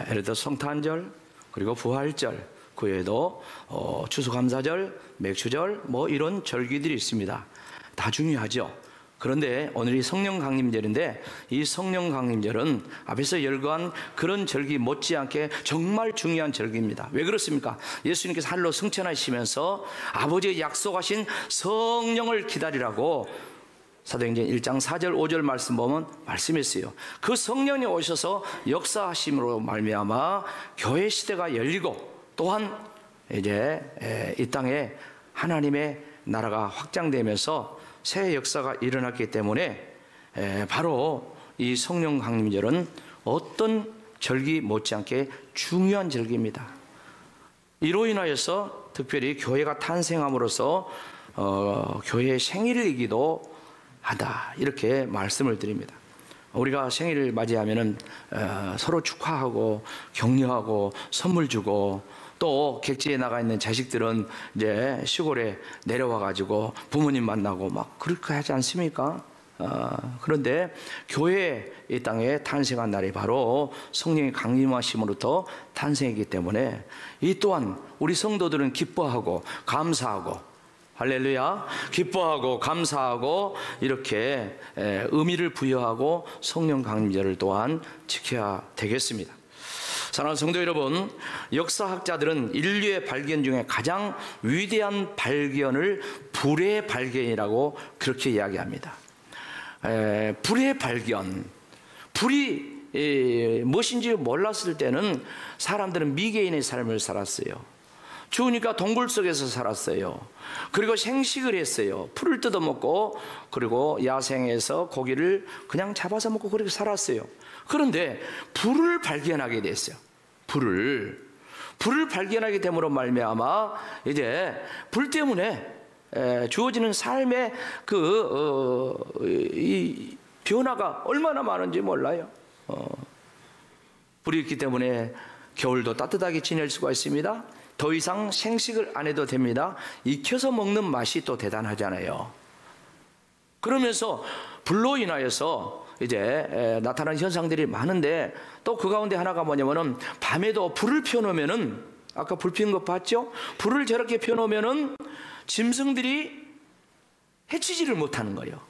예를 들어 성탄절, 그리고 부활절, 그 외에도 추수감사절, 맥주절, 뭐 이런 절기들이 있습니다. 다 중요하죠. 그런데 오늘이 성령 강림절인데, 이 성령 강림절은 앞에서 열거한 그런 절기 못지않게 정말 중요한 절기입니다. 왜 그렇습니까? 예수님께서 하늘로 승천하시면서 아버지의 약속하신 성령을 기다리라고 사도행전 1장 4절 5절 말씀 보면 말씀했어요. 그 성령이 오셔서 역사하심으로 말미암아 교회 시대가 열리고, 또한 이제 이 땅에 하나님의 나라가 확장되면서 새 역사가 일어났기 때문에 바로 이 성령 강림절은 어떤 절기 못지않게 중요한 절기입니다. 이로 인하여서 특별히 교회가 탄생함으로써 교회의 생일이기도 하다, 이렇게 말씀을 드립니다. 우리가 생일을 맞이하면은 서로 축하하고 격려하고 선물 주고, 또 객지에 나가 있는 자식들은 이제 시골에 내려와 가지고 부모님 만나고 막 그렇게 하지 않습니까? 그런데 교회 이 땅에 탄생한 날이 바로 성령의 강림하심으로부터 탄생이기 때문에 이 또한 우리 성도들은 기뻐하고 감사하고, 할렐루야, 기뻐하고 감사하고 이렇게 의미를 부여하고 성령 강림절을 또한 지켜야 되겠습니다. 사랑하는 성도 여러분, 역사학자들은 인류의 발견 중에 가장 위대한 발견을 불의 발견이라고 그렇게 이야기합니다. 불의 발견, 불이 무엇인지 몰랐을 때는 사람들은 미개인의 삶을 살았어요. 추우니까 동굴 속에서 살았어요. 그리고 생식을 했어요. 풀을 뜯어먹고, 그리고 야생에서 고기를 그냥 잡아서 먹고 그렇게 살았어요. 그런데 불을 발견하게 됐어요. 불을 발견하게 됨으로 말미암아 이제 불 때문에 주어지는 삶의 이 변화가 얼마나 많은지 몰라요. 불이 있기 때문에 겨울도 따뜻하게 지낼 수가 있습니다. 더 이상 생식을 안 해도 됩니다. 익혀서 먹는 맛이 또 대단하잖아요. 그러면서 불로 인하여서 이제 나타나는 현상들이 많은데, 또 그 가운데 하나가 뭐냐면은 밤에도 불을 펴놓으면은, 아까 불 피운 거 봤죠? 불을 저렇게 펴놓으면은 짐승들이 해치지를 못하는 거예요.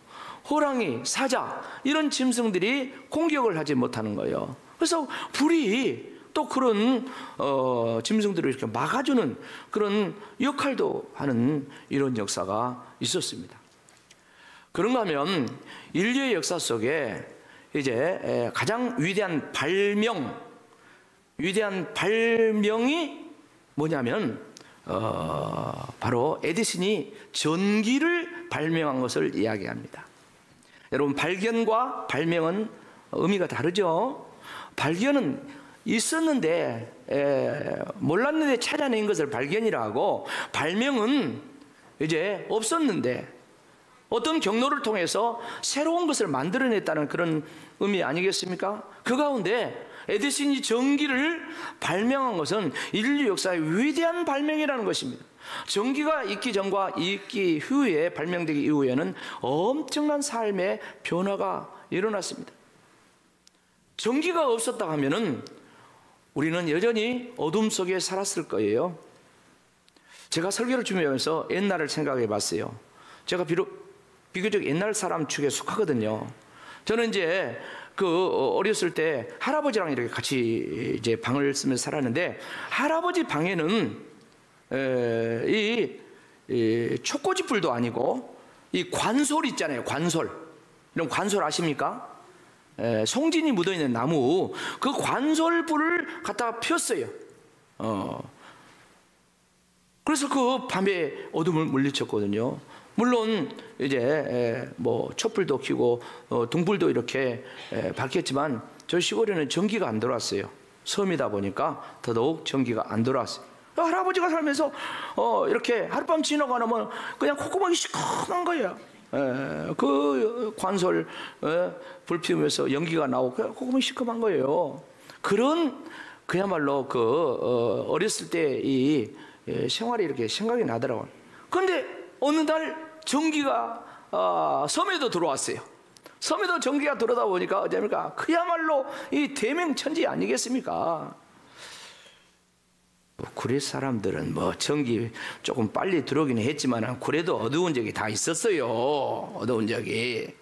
호랑이, 사자 이런 짐승들이 공격을 하지 못하는 거예요. 그래서 불이 또 그런 짐승들을 이렇게 막아주는 그런 역할도 하는 이런 역사가 있었습니다. 그런가 하면 인류의 역사 속에 이제 가장 위대한 발명이 뭐냐면 바로 에디슨이 전기를 발명한 것을 이야기합니다. 여러분, 발견과 발명은 의미가 다르죠. 발견은 있었는데 몰랐는데 찾아낸 것을 발견이라 하고, 발명은 이제 없었는데 어떤 경로를 통해서 새로운 것을 만들어냈다는 그런 의미 아니겠습니까? 그 가운데 에디슨이 전기를 발명한 것은 인류 역사의 위대한 발명이라는 것입니다. 전기가 있기 전과 있기 후에, 발명되기 이후에는 엄청난 삶의 변화가 일어났습니다. 전기가 없었다 하면은 우리는 여전히 어둠 속에 살았을 거예요. 제가 설교를 준비하면서 옛날을 생각해 봤어요. 제가 비교적 옛날 사람 축에 속하거든요. 저는 이제 어렸을 때 할아버지랑 이렇게 같이 이제 방을 쓰면서 살았는데, 할아버지 방에는 이 촉꽂이불도 아니고 이 관솔 있잖아요. 관솔. 이런 관솔 아십니까? 송진이 묻어있는 나무, 그 관솔불을 갖다가 폈어요. 그래서 그 밤에 어둠을 물리쳤거든요. 물론 이제 뭐 촛불도 켜고 등불도 이렇게 밝혔지만 저 시골에는 전기가 안 들어왔어요. 섬이다 보니까 더더욱 전기가 안 들어왔어요. 할아버지가 살면서 이렇게 하룻밤 지나고 나면 그냥 콧구멍이 시커먼 거예요. 그 관솔 불 피우면서 연기가 나오고 그냥 콧구멍이 시커먼 거예요. 그런 그야말로 어렸을 때 이 생활이 이렇게 생각이 나더라고요. 그런데 어느 날 전기가 섬에도 들어왔어요. 섬에도 전기가 들어다 보니까 어쩌니까 그야말로 이 대명천지 아니겠습니까? 구례 사람들은 뭐 전기 조금 빨리 들어오긴 했지만 구례도 어두운 적이 다 있었어요. 어두운 적이.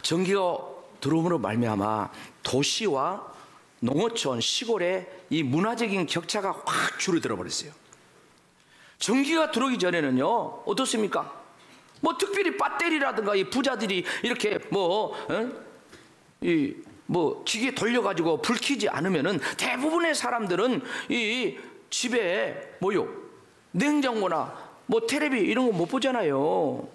전기가 들어옴으로 말미암아 도시와 농어촌 시골의 이 문화적인 격차가 확 줄어들어 버렸어요. 전기가 들어오기 전에는요 어떻습니까? 뭐 특별히 배터리라든가 이 부자들이 이렇게 뭐 기계 돌려가지고 불 켜지 않으면은 대부분의 사람들은 이 집에 뭐요 냉장고나 뭐 텔레비 이런 거 못 보잖아요.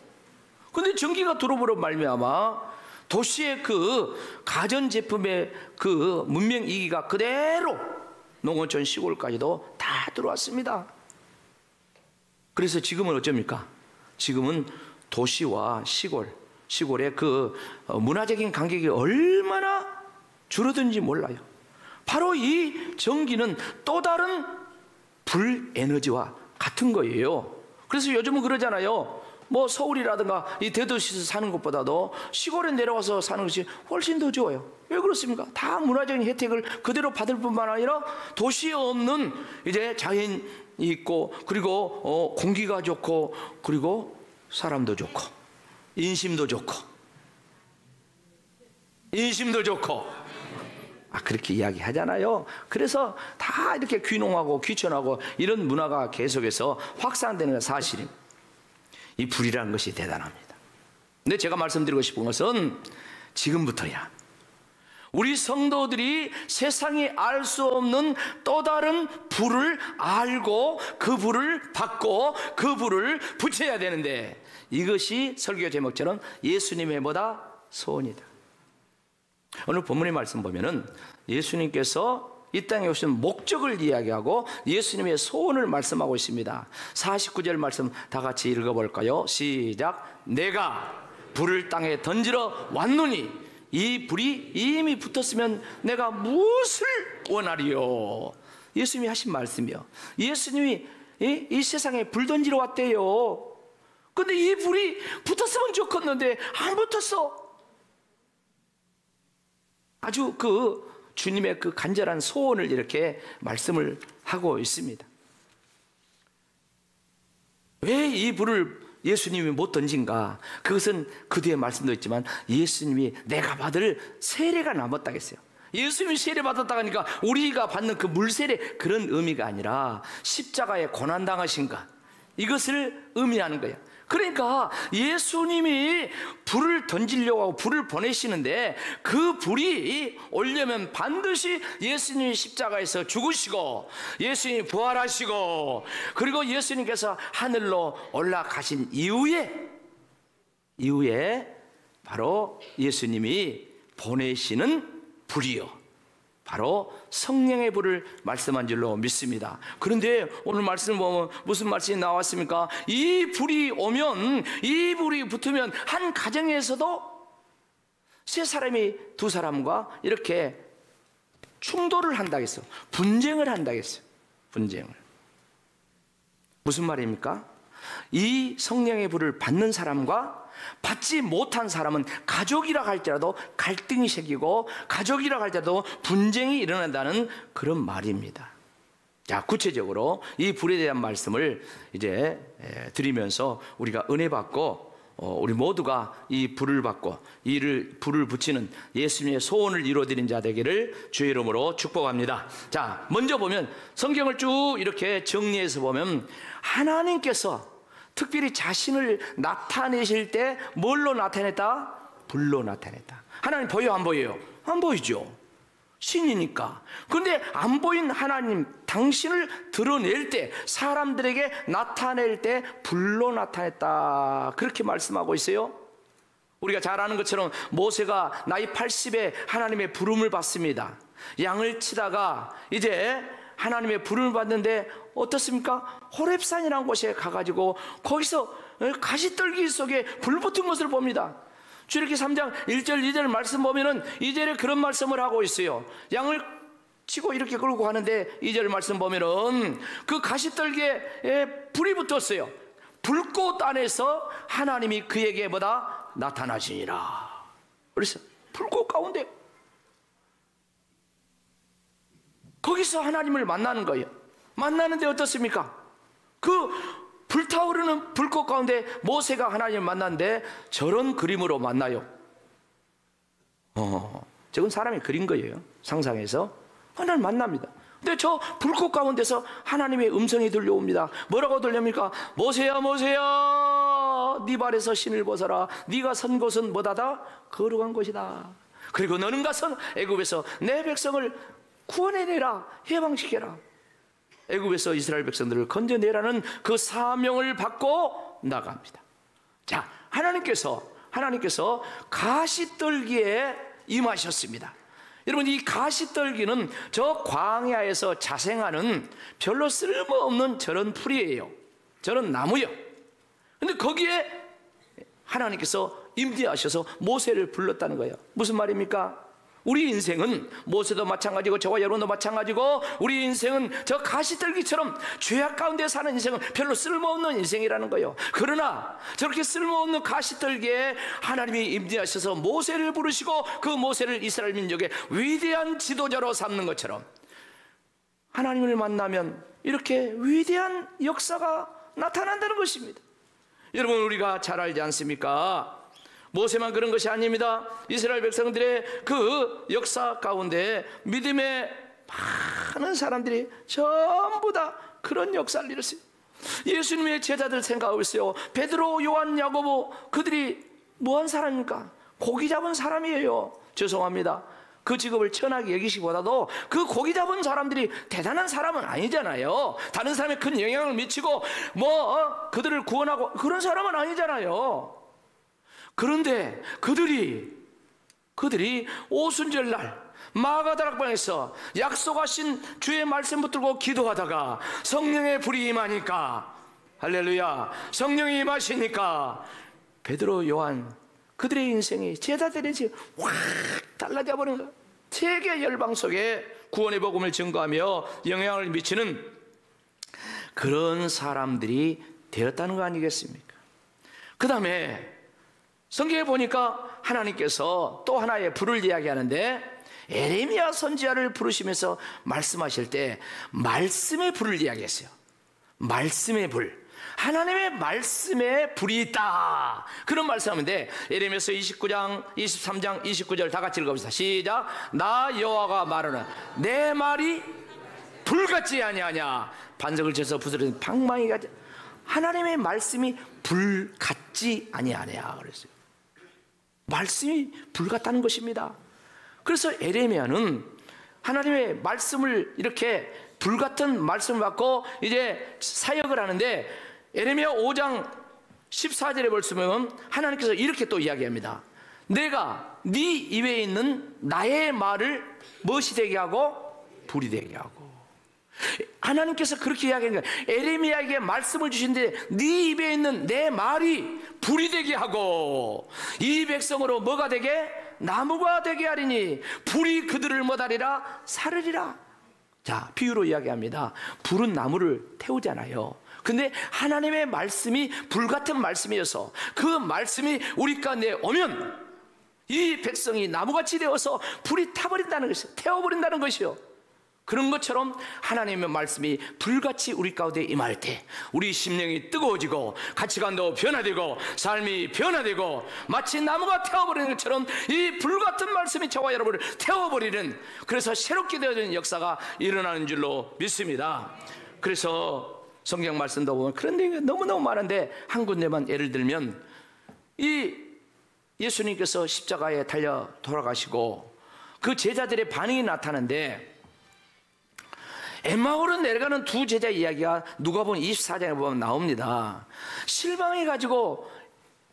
근데 전기가 들어오므로 말미암아 도시의 그 가전제품의 그 문명이기가 그대로 농어촌 시골까지도 다 들어왔습니다. 그래서 지금은 어쩝니까? 지금은 도시와 시골의 그 문화적인 간격이 얼마나 줄어든지 몰라요. 바로 이 전기는 또 다른 불 에너지와 같은 거예요. 그래서 요즘은 그러잖아요. 뭐 서울이라든가 이 대도시에서 사는 것보다도 시골에 내려와서 사는 것이 훨씬 더 좋아요. 왜 그렇습니까? 다 문화적인 혜택을 그대로 받을 뿐만 아니라 도시에 없는 이제 자연이 있고, 그리고 공기가 좋고, 그리고 사람도 좋고, 인심도 좋고 그렇게 이야기하잖아요. 그래서 다 이렇게 귀농하고 귀촌하고 이런 문화가 계속해서 확산되는 사실입니다. 이 불이라는 것이 대단합니다. 근데 제가 말씀드리고 싶은 것은 지금부터야 우리 성도들이 세상이 알 수 없는 또 다른 불을 알고 그 불을 받고 그 불을 붙여야 되는데, 이것이 설교 제목처럼 예수님의 뭐다? 소원이다. 오늘 본문의 말씀 보면은 예수님께서 이 땅에 오신 목적을 이야기하고 예수님의 소원을 말씀하고 있습니다. 49절 말씀 다 같이 읽어볼까요? 시작. 내가 불을 땅에 던지러 왔노니 이 불이 이미 붙었으면 내가 무엇을 원하리요? 예수님이 하신 말씀이요. 예수님이 이 세상에 불 던지러 왔대요. 근데 이 불이 붙었으면 좋겠는데 안 붙었어. 아주 그 주님의 그 간절한 소원을 이렇게 말씀을 하고 있습니다. 왜 이 불을 예수님이 못 던진가? 그것은 그 뒤에 말씀도 있지만 예수님이 내가 받을 세례가 남았다 했어요. 예수님이 세례 받았다 하니까 우리가 받는 그 물세례 그런 의미가 아니라 십자가에 고난당하신 것, 이것을 의미하는 거예요. 그러니까 예수님이 불을 던지려고 하고 불을 보내시는데 그 불이 오려면 반드시 예수님이 십자가에서 죽으시고 예수님이 부활하시고 그리고 예수님께서 하늘로 올라가신 이후에 바로 예수님이 보내시는 불이요, 바로 성령의 불을 말씀한 줄로 믿습니다. 그런데 오늘 말씀을 보면 무슨 말씀이 나왔습니까? 이 불이 오면, 이 불이 붙으면 한 가정에서도 세 사람이 두 사람과 이렇게 충돌을 한다겠어요. 분쟁을 한다겠어요. 분쟁을. 무슨 말입니까? 이 성령의 불을 받는 사람과 받지 못한 사람은 가족이라 할지라도 갈등이 생기고 가족이라 할지라도 분쟁이 일어난다는 그런 말입니다. 자, 구체적으로 이 불에 대한 말씀을 이제 드리면서 우리가 은혜 받고 우리 모두가 이 불을 받고 불을 붙이는 예수님의 소원을 이루어드린 자 되기를 주의 이름으로 축복합니다. 자, 먼저 보면 성경을 쭉 이렇게 정리해서 보면 하나님께서 특별히 자신을 나타내실 때 뭘로 나타냈다? 불로 나타냈다. 하나님 보여요, 안 보여요? 안 보이죠. 신이니까. 그런데 안 보인 하나님 당신을 드러낼 때, 사람들에게 나타낼 때 불로 나타냈다, 그렇게 말씀하고 있어요. 우리가 잘 아는 것처럼 모세가 나이 80에 하나님의 부름을 받습니다. 양을 치다가 이제 하나님의 부름을 받는데 어떻습니까? 호렙산이라는 곳에 가가지고 거기서 가시떨기 속에 불 붙은 것을 봅니다. 출애굽기 3장 1절 2절 말씀 보면은 2절에 그런 말씀을 하고 있어요. 양을 치고 이렇게 끌고 가는데 2절 말씀 보면은 그 가시떨기에 불이 붙었어요. 불꽃 안에서 하나님이 그에게 뭐다? 나타나시니라. 그래서 불꽃 가운데 거기서 하나님을 만나는 거예요. 만나는데 어떻습니까? 그 불타오르는 불꽃 가운데 모세가 하나님을 만났는데 저런 그림으로 만나요. 저건 사람이 그린 거예요. 상상해서 하나님 만납니다. 근데 저 불꽃 가운데서 하나님의 음성이 들려옵니다. 뭐라고 들려옵니까? 모세야 모세야, 네 발에서 신을 벗어라. 네가 선 곳은 뭐다다? 거룩한 곳이다. 그리고 너는 가서 애굽에서 내 백성을 구원해내라, 해방시켜라. 애굽에서 이스라엘 백성들을 건져내라는 그 사명을 받고 나갑니다. 자, 하나님께서 가시떨기에 임하셨습니다. 여러분, 이 가시떨기는 저 광야에서 자생하는 별로 쓸모없는 저런 풀이에요. 저런 나무요. 근데 거기에 하나님께서 임재하셔서 모세를 불렀다는 거예요. 무슨 말입니까? 우리 인생은, 모세도 마찬가지고 저와 여러분도 마찬가지고, 우리 인생은 저 가시떨기처럼 죄악 가운데 사는 인생은 별로 쓸모없는 인생이라는 거예요. 그러나 저렇게 쓸모없는 가시떨기에 하나님이 임재하셔서 모세를 부르시고 그 모세를 이스라엘 민족의 위대한 지도자로 삼는 것처럼, 하나님을 만나면 이렇게 위대한 역사가 나타난다는 것입니다. 여러분, 우리가 잘 알지 않습니까? 모세만 그런 것이 아닙니다. 이스라엘 백성들의 그 역사 가운데 믿음의 많은 사람들이 전부 다 그런 역사를 이뤘어요. 예수님의 제자들 생각해보세요. 베드로, 요한, 야고보, 그들이 뭐한 사람입니까? 고기 잡은 사람이에요. 죄송합니다. 그 직업을 천하게 여기시기보다도 그 고기 잡은 사람들이 대단한 사람은 아니잖아요. 다른 사람에 큰 영향을 미치고 그들을 구원하고 그런 사람은 아니잖아요. 그런데 그들이 오순절날 마가다락방에서 약속하신 주의 말씀 붙들고 기도하다가 성령의 불이 임하니까, 할렐루야, 성령이 임하시니까 베드로, 요한, 그들의 인생이, 제자들의 인생이 확 달라져 버린 거예요. 세계 열방 속에 구원의 복음을 증거하며 영향을 미치는 그런 사람들이 되었다는 거 아니겠습니까? 그 다음에 성경에 보니까 하나님께서 또 하나의 불을 이야기하는데, 에레미야 선지자를 부르시면서 말씀하실 때 말씀의 불을 이야기했어요. 말씀의 불, 하나님의 말씀에 불이 있다, 그런 말씀하는데, 에레미야서 29장 23장 29절 다 같이 읽어봅시다. 시작. 나 여호와가 말하는 내 말이 불같지 아니하냐, 반석을 쳐서 부스러진 방망이 같지. 하나님의 말씀이 불 같지 아니하냐 그랬어요. 말씀이 불 같다는 것입니다. 그래서 에레미야는 하나님의 말씀을 이렇게 불 같은 말씀을 받고 이제 사역을 하는데, 에레미야 5장 14절에 보시면 하나님께서 이렇게 또 이야기합니다. 내가 네 입에 있는 나의 말을 무엇이 되게 하고? 불이 되게 하고. 하나님께서 그렇게 이야기하는 거예요. 에레미야에게 말씀을 주신데 네 입에 있는 내 말이 불이 되게 하고 이 백성으로 뭐가 되게? 나무가 되게 하리니 불이 그들을 뭐하리라? 사르리라. 자, 비유로 이야기합니다. 불은 나무를 태우잖아요. 근데 하나님의 말씀이 불같은 말씀이어서 그 말씀이 우리 가운데 오면 이 백성이 나무같이 되어서 불이 타버린다는 것이요, 태워버린다는 것이요. 그런 것처럼 하나님의 말씀이 불같이 우리 가운데 임할 때 우리 심령이 뜨거워지고 가치관도 변화되고 삶이 변화되고 마치 나무가 태워버리는 것처럼 이 불같은 말씀이 저와 여러분을 태워버리는, 그래서 새롭게 되어지는 역사가 일어나는 줄로 믿습니다. 그래서 성경 말씀도 보면 그런 얘기가 너무너무 많은데 한 군데만 예를 들면, 이 예수님께서 십자가에 달려 돌아가시고 그 제자들의 반응이 나타나는데, 엠마오로 내려가는 두 제자 이야기가 누가복음 24장에 보면 나옵니다. 실망해가지고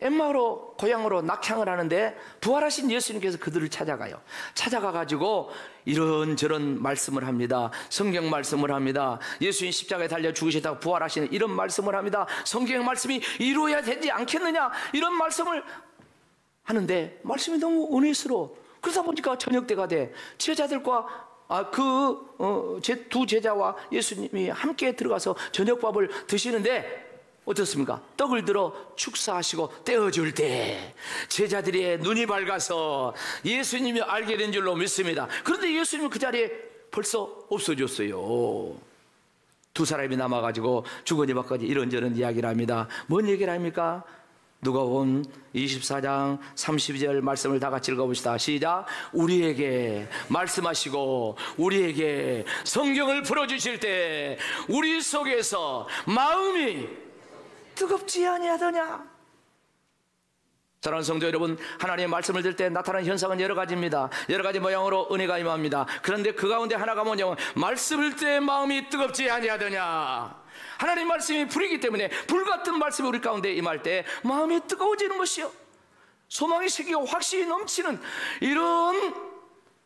엠마오로 고향으로 낙향을 하는데 부활하신 예수님께서 그들을 찾아가요. 찾아가가지고 이런저런 말씀을 합니다. 성경 말씀을 합니다. 예수님 십자가에 달려 죽으셨다고 부활하시는 이런 말씀을 합니다. 성경 말씀이 이루어야 되지 않겠느냐, 이런 말씀을 하는데 말씀이 너무 은혜스러워. 그러다 보니까 저녁 때가 돼. 제자들과 두 제자와 예수님이 함께 들어가서 저녁밥을 드시는데 어떻습니까? 떡을 들어 축사하시고 떼어줄 때 제자들의 눈이 밝아서 예수님이 알게 된 줄로 믿습니다. 그런데 예수님은 그 자리에 벌써 없어졌어요. 두 사람이 남아가지고 주거니 받거니 이런저런 이야기를 합니다. 뭔 얘기를 합니까? 누가복음 24장 32절 말씀을 다 같이 읽어봅시다. 시작. 우리에게 말씀하시고 우리에게 성경을 풀어주실 때 우리 속에서 마음이 뜨겁지 아니하더냐. 사랑하는 성도 여러분, 하나님의 말씀을 들을 때 나타나는 현상은 여러 가지입니다. 여러 가지 모양으로 은혜가 임합니다. 그런데 그 가운데 하나가 뭐냐면 말씀을 때 마음이 뜨겁지 아니하더냐. 하나님 말씀이 불이기 때문에 불같은 말씀이 우리 가운데 임할 때 마음이 뜨거워지는 것이요, 소망이 생기고 확신이 넘치는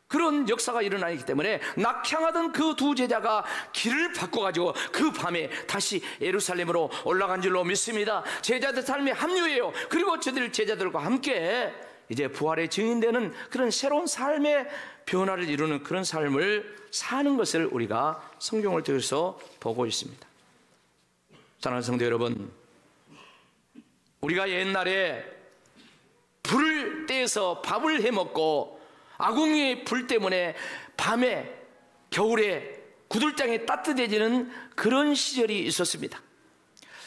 그런 역사가 일어나기 때문에 낙향하던 그 두 제자가 길을 바꿔가지고 그 밤에 다시 예루살렘으로 올라간 줄로 믿습니다. 제자들 삶에 합류해요. 그리고 저들 제자들과 함께 이제 부활의 증인되는 그런 새로운 삶의 변화를 이루는 그런 삶을 사는 것을 우리가 성경을 통해서 보고 있습니다. 사랑하는 성도 여러분, 우리가 옛날에 불을 떼서 밥을 해먹고 아궁이 불 때문에 밤에 겨울에 구들장이 따뜻해지는 그런 시절이 있었습니다.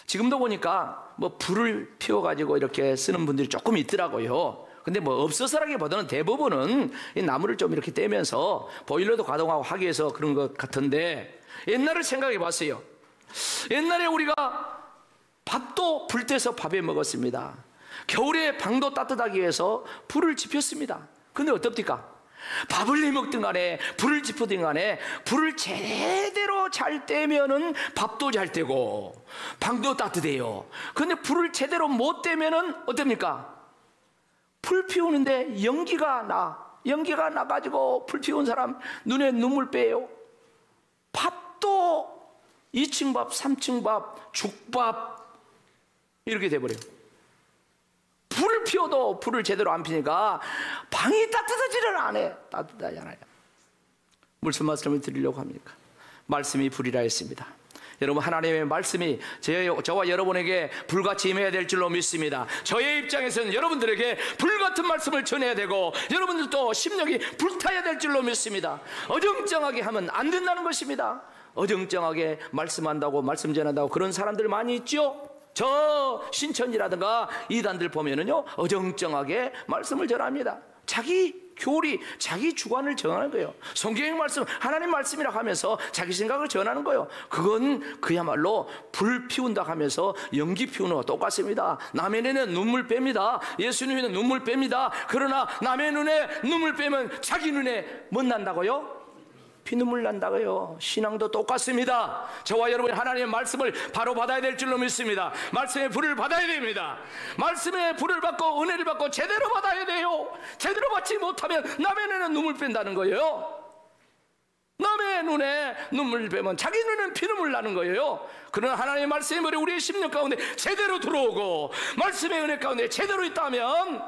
지금도 보니까 뭐 불을 피워가지고 이렇게 쓰는 분들이 조금 있더라고요. 근데 뭐 없어서라기보다는 대부분은 이 나무를 좀 이렇게 떼면서 보일러도 가동하고 하기 위해서 그런 것 같은데, 옛날을 생각해 봤어요. 옛날에 우리가 밥도 불 떼서 밥에 먹었습니다. 겨울에 방도 따뜻하기 위해서 불을 지폈습니다. 근데 어떻습니까? 밥을 해 먹든 간에 불을 지프든 간에 불을 제대로 잘 떼면은 밥도 잘 떼고 방도 따뜻해요. 근데 불을 제대로 못 떼면은 어떻습니까? 불 피우는데 연기가 나가지고 불 피운 사람 눈에 눈물 빼요. 밥도 2층 밥, 3층 밥, 죽밥 이렇게 돼버려요. 불을 피워도 불을 제대로 안 피니까 방이 따뜻하지를 않아요. 따뜻하지 않아요. 무슨 말씀을 드리려고 합니까? 말씀이 불이라 했습니다. 여러분, 하나님의 말씀이 저와 여러분에게 불같이 임해야 될 줄로 믿습니다. 저의 입장에서는 여러분들에게 불같은 말씀을 전해야 되고 여러분들도 심령이 불타야 될 줄로 믿습니다. 어정쩡하게 하면 안 된다는 것입니다. 어정쩡하게 말씀한다고 말씀 전한다고 그런 사람들 많이 있죠. 저 신천지라든가 이단들 보면은요, 어정쩡하게 말씀을 전합니다. 자기 교리, 자기 주관을 전하는 거예요. 성경의 말씀, 하나님 말씀이라 하면서 자기 생각을 전하는 거예요. 그건 그야말로 불 피운다 하면서 연기 피우는 거와 똑같습니다. 남의 눈에 눈물 뺍니다. 예수님은 눈물 뺍니다. 그러나 남의 눈에 눈물 빼면 자기 눈에 뭐 난다고요? 피눈물 난다고요. 신앙도 똑같습니다. 저와 여러분이 하나님의 말씀을 바로 받아야 될 줄로 믿습니다. 말씀의 불을 받아야 됩니다. 말씀의 불을 받고 은혜를 받고 제대로 받아야 돼요. 제대로 받지 못하면 남의 눈에는 눈물 뺀다는 거예요. 남의 눈에 눈물 빼면 자기 눈에는 피눈물 나는 거예요. 그러나 하나님의 말씀의 물이 우리의 심령 가운데 제대로 들어오고 말씀의 은혜 가운데 제대로 있다면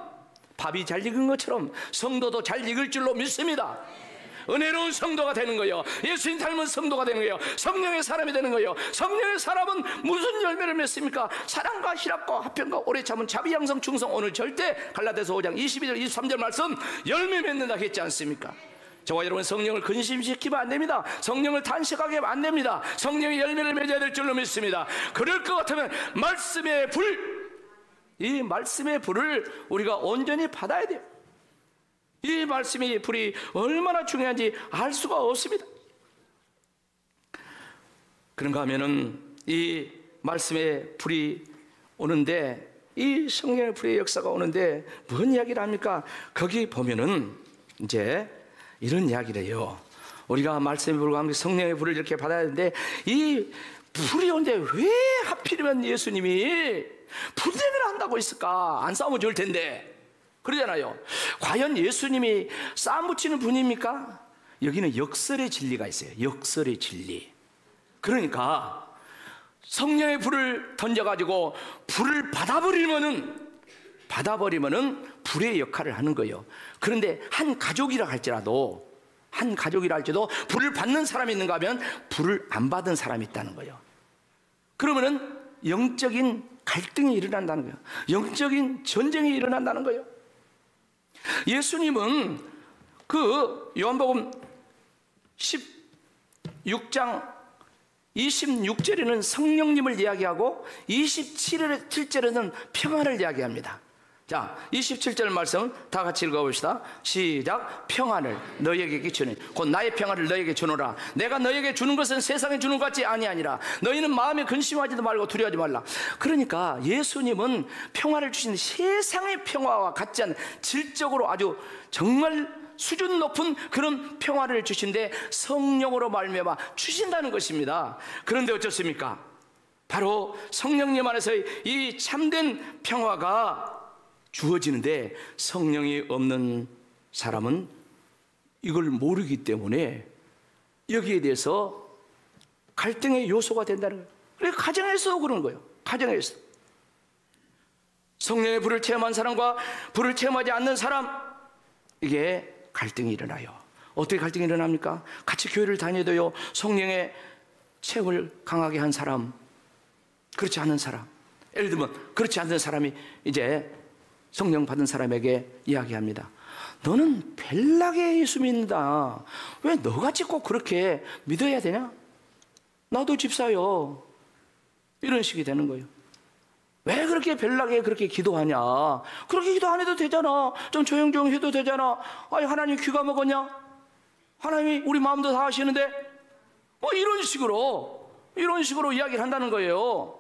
밥이 잘 익은 것처럼 성도도 잘 익을 줄로 믿습니다. 은혜로운 성도가 되는 거예요. 예수님 닮은 성도가 되는 거예요. 성령의 사람이 되는 거예요. 성령의 사람은 무슨 열매를 맺습니까? 사랑과 희락과 화평과 오래 참은 자비 양성 충성. 오늘 절대 갈라디아서 5장 22절 23절 말씀 열매 맺는다 했지 않습니까? 저와 여러분 성령을 근심시키면 안 됩니다. 성령을 탄식하게 하면 안 됩니다. 성령의 열매를 맺어야 될 줄로 믿습니다. 그럴 것 같으면 말씀의 불, 이 말씀의 불을 우리가 온전히 받아야 돼요. 이 말씀이 불이 얼마나 중요한지 알 수가 없습니다. 그런가 하면은 이 말씀의 불이 오는데, 이 성령의 불의 역사가 오는데 뭔 이야기를 합니까? 거기 보면은 이제 이런 이야기를 해요. 우리가 말씀의 불과 함께 성령의 불을 이렇게 받아야 하는데 이 불이 오는데 왜 하필이면 예수님이 분쟁을 한다고 했을까? 안 싸우면 좋을 텐데. 그러잖아요. 과연 예수님이 싸움 붙이는 분입니까? 여기는 역설의 진리가 있어요. 역설의 진리. 그러니까 성령의 불을 던져가지고 불을 받아버리면은 불의 역할을 하는 거예요. 그런데 한 가족이라 할지라도 불을 받는 사람이 있는가 하면 불을 안 받은 사람이 있다는 거예요. 그러면은 영적인 갈등이 일어난다는 거예요. 영적인 전쟁이 일어난다는 거예요. 예수님은 그 요한복음 16장 26절에는 성령님을 이야기하고 27절에는 평안을 이야기합니다. 자, 27절 말씀 다 같이 읽어봅시다. 시작. 평안을 너희에게 끼치니 곧 나의 평안을 너희에게 주노라. 내가 너희에게 주는 것은 세상에 주는 것 같지 아니하니라. 너희는 마음에 근심하지도 말고 두려워하지 말라. 그러니까 예수님은 평안을 주신 세상의 평화와 같지 않은 질적으로 아주 정말 수준 높은 그런 평화를 주신데 성령으로 말미암아 주신다는 것입니다. 그런데 어떻습니까? 바로 성령님 안에서의 이 참된 평화가 주어지는데 성령이 없는 사람은 이걸 모르기 때문에 여기에 대해서 갈등의 요소가 된다는 거예요. 그래서 가정에서 그런 거예요. 가정에서 성령의 불을 체험한 사람과 불을 체험하지 않는 사람, 이게 갈등이 일어나요. 어떻게 갈등이 일어납니까? 같이 교회를 다녀도요, 성령의 체험을 강하게 한 사람, 그렇지 않은 사람, 예를 들면 그렇지 않은 사람이 이제 성령 받은 사람에게 이야기합니다. 너는 벨나게 예수 믿는다. 왜 너같이 꼭 그렇게 믿어야 되냐? 나도 집사요. 이런 식이 되는 거예요. 왜 그렇게 벨나게 그렇게 기도하냐? 그렇게 기도 안 해도 되잖아. 좀 조용조용 해도 되잖아. 아니, 하나님 귀가 먹었냐? 하나님이 우리 마음도 다 아시는데? 이런 식으로 이야기를 한다는 거예요.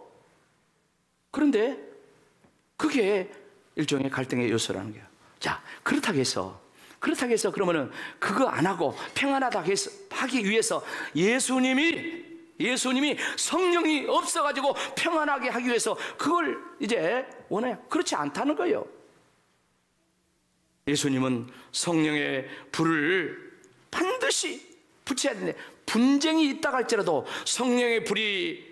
그런데 그게 일종의 갈등의 요소라는 거예요. 자, 그렇다고 해서 그러면은 그거 안 하고 평안하다 하기 위해서 예수님이 성령이 없어가지고 평안하게 하기 위해서 그걸 이제 원해요. 그렇지 않다는 거예요. 예수님은 성령의 불을 반드시 붙여야 되는데, 분쟁이 있다고 할지라도 성령의 불이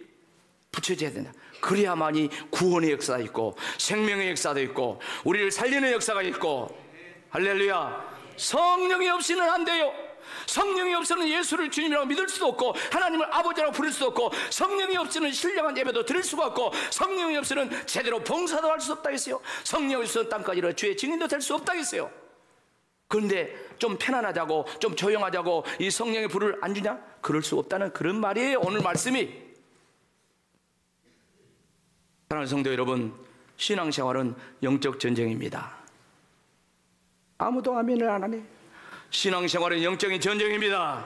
붙여져야 된다. 그래야만이 구원의 역사가 있고 생명의 역사도 있고 우리를 살리는 역사가 있고. 할렐루야. 성령이 없이는 안 돼요. 성령이 없이는 예수를 주님이라고 믿을 수도 없고 하나님을 아버지라고 부를 수도 없고 성령이 없이는 신령한 예배도 드릴 수가 없고 성령이 없이는 제대로 봉사도 할 수 없다 했어요. 성령이 없이는 땅까지 일어 주의 증인도 될 수 없다 했어요. 그런데 좀 편안하자고 좀 조용하자고 이 성령의 불을 안 주냐? 그럴 수 없다는 그런 말이에요. 오늘 말씀이. 사랑하는 성도 여러분, 신앙생활은 영적 전쟁입니다. 아무도 아멘을 안 하네. 신앙생활은 영적인 전쟁입니다.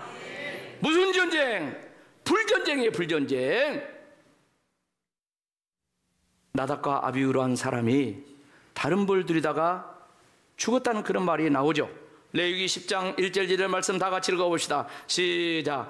무슨 전쟁? 불전쟁이에요. 불전쟁. 나답과 아비후로 한 사람이 다른 불 들이다가 죽었다는 그런 말이 나오죠. 레위기 10장 1절 2절 말씀 다 같이 읽어봅시다. 시작.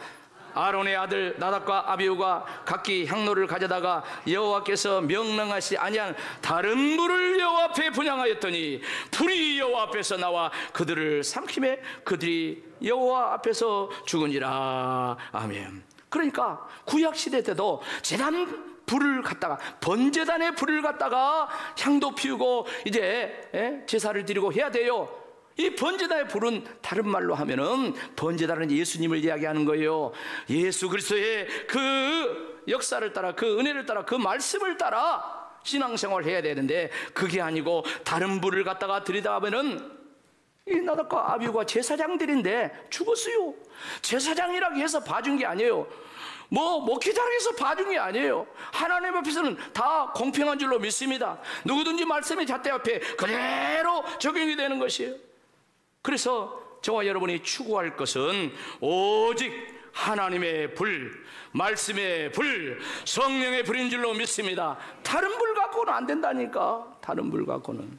아론의 아들 나답과 아비후가 각기 향로를 가져다가 여호와께서 명령하시 아니한 다른 불을 여호와 앞에 분향하였더니 불이 여호와 앞에서 나와 그들을 삼키매 그들이 여호와 앞에서 죽으니라. 아멘. 그러니까 구약 시대 때도 제단 불을 갖다가 번제단의 불을 갖다가 향도 피우고 이제 제사를 드리고 해야 돼요. 이 번제단의 불은 다른 말로 하면은 번제단은 예수님을 이야기하는 거예요. 예수 그리스도의 그 역사를 따라 그 은혜를 따라 그 말씀을 따라 신앙생활을 해야 되는데 그게 아니고 다른 불을 갖다가 들이다 하면은 이 나답과 아비후가 제사장들인데 죽었어요. 제사장이라고 해서 봐준 게 아니에요. 목회자에서 봐준 게 아니에요. 하나님 앞에서는 다 공평한 줄로 믿습니다. 누구든지 말씀의 잣대 앞에 그대로 적용이 되는 것이에요. 그래서 저와 여러분이 추구할 것은 오직 하나님의 불, 말씀의 불, 성령의 불인 줄로 믿습니다. 다른 불 갖고는 안 된다니까. 다른 불 갖고는.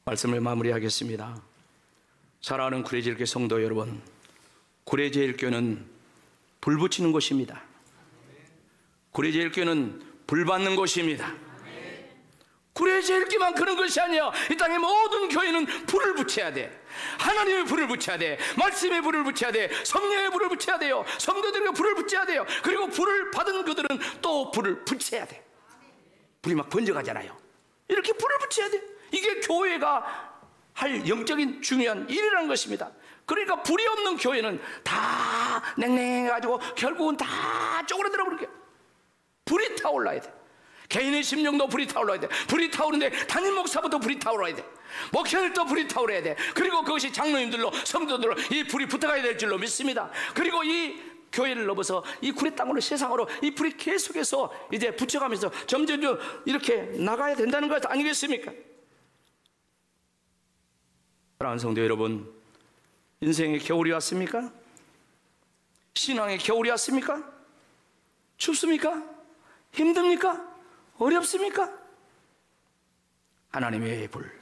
말씀을 마무리하겠습니다. 사랑하는 구례제일교회 성도 여러분, 구례제일교회는 불 붙이는 곳입니다. 구례제일교회는 불 받는 곳입니다. 구례제일교회만 그런 것이 아니야. 이 땅의 모든 교회는 불을 붙여야 돼. 하나님의 불을 붙여야 돼. 말씀의 불을 붙여야 돼. 성령의 불을 붙여야 돼요. 성도들에게 불을 붙여야 돼요. 그리고 불을 받은 그들은 또 불을 붙여야 돼. 불이 막 번져가잖아요. 이렇게 불을 붙여야 돼. 이게 교회가 할 영적인 중요한 일이라는 것입니다. 그러니까 불이 없는 교회는 다 냉랭해가지고 결국은 다 쪼그라들어 버리게. 불이 타올라야 돼. 개인의 심령도 불이 타올라야 돼. 불이 타오르는데 담임 목사부터 불이 타올라야 돼. 목회들도 불이 타올라야 돼. 그리고 그것이 장로님들로, 성도들로 이 불이 붙어가야 될 줄로 믿습니다. 그리고 이 교회를 넘어서 이 구레 땅으로, 세상으로 이 불이 계속해서 이제 붙여가면서 점점 이렇게 나가야 된다는 것 아니겠습니까? 사랑하는 성도 여러분, 인생의 겨울이 왔습니까? 신앙의 겨울이 왔습니까? 춥습니까? 힘듭니까? 어렵습니까? 하나님의 불,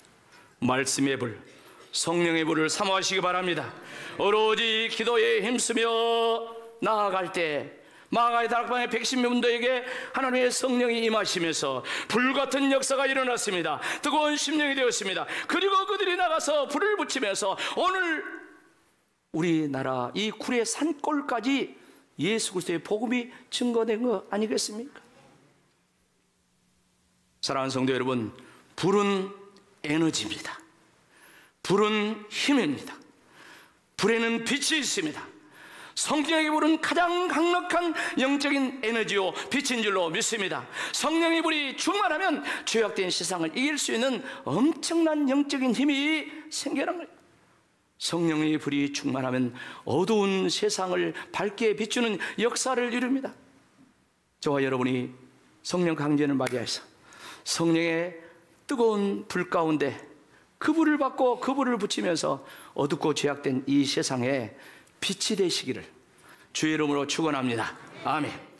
말씀의 불, 성령의 불을 사모하시기 바랍니다. 오로지 기도에 힘쓰며 나아갈 때 마가의 다락방의 110명분들에게 하나님의 성령이 임하시면서 불같은 역사가 일어났습니다. 뜨거운 심령이 되었습니다. 그리고 그들이 나가서 불을 붙이면서 오늘 우리나라 이 구례 산골까지 예수 그리스도의 복음이 증거된 거 아니겠습니까? 사랑하는 성도 여러분, 불은 에너지입니다. 불은 힘입니다. 불에는 빛이 있습니다. 성령의 불은 가장 강력한 영적인 에너지요 빛인 줄로 믿습니다. 성령의 불이 충만하면 죄악된 세상을 이길 수 있는 엄청난 영적인 힘이 생겨난 거예요. 성령의 불이 충만하면 어두운 세상을 밝게 비추는 역사를 이룹니다. 저와 여러분이 성령 강진을 맞이해서 성령의 뜨거운 불 가운데 그 불을 받고 그 불을 붙이면서 어둡고 죄악된 이 세상에 빛이 되시기를 주의 이름으로 축원합니다. 아멘.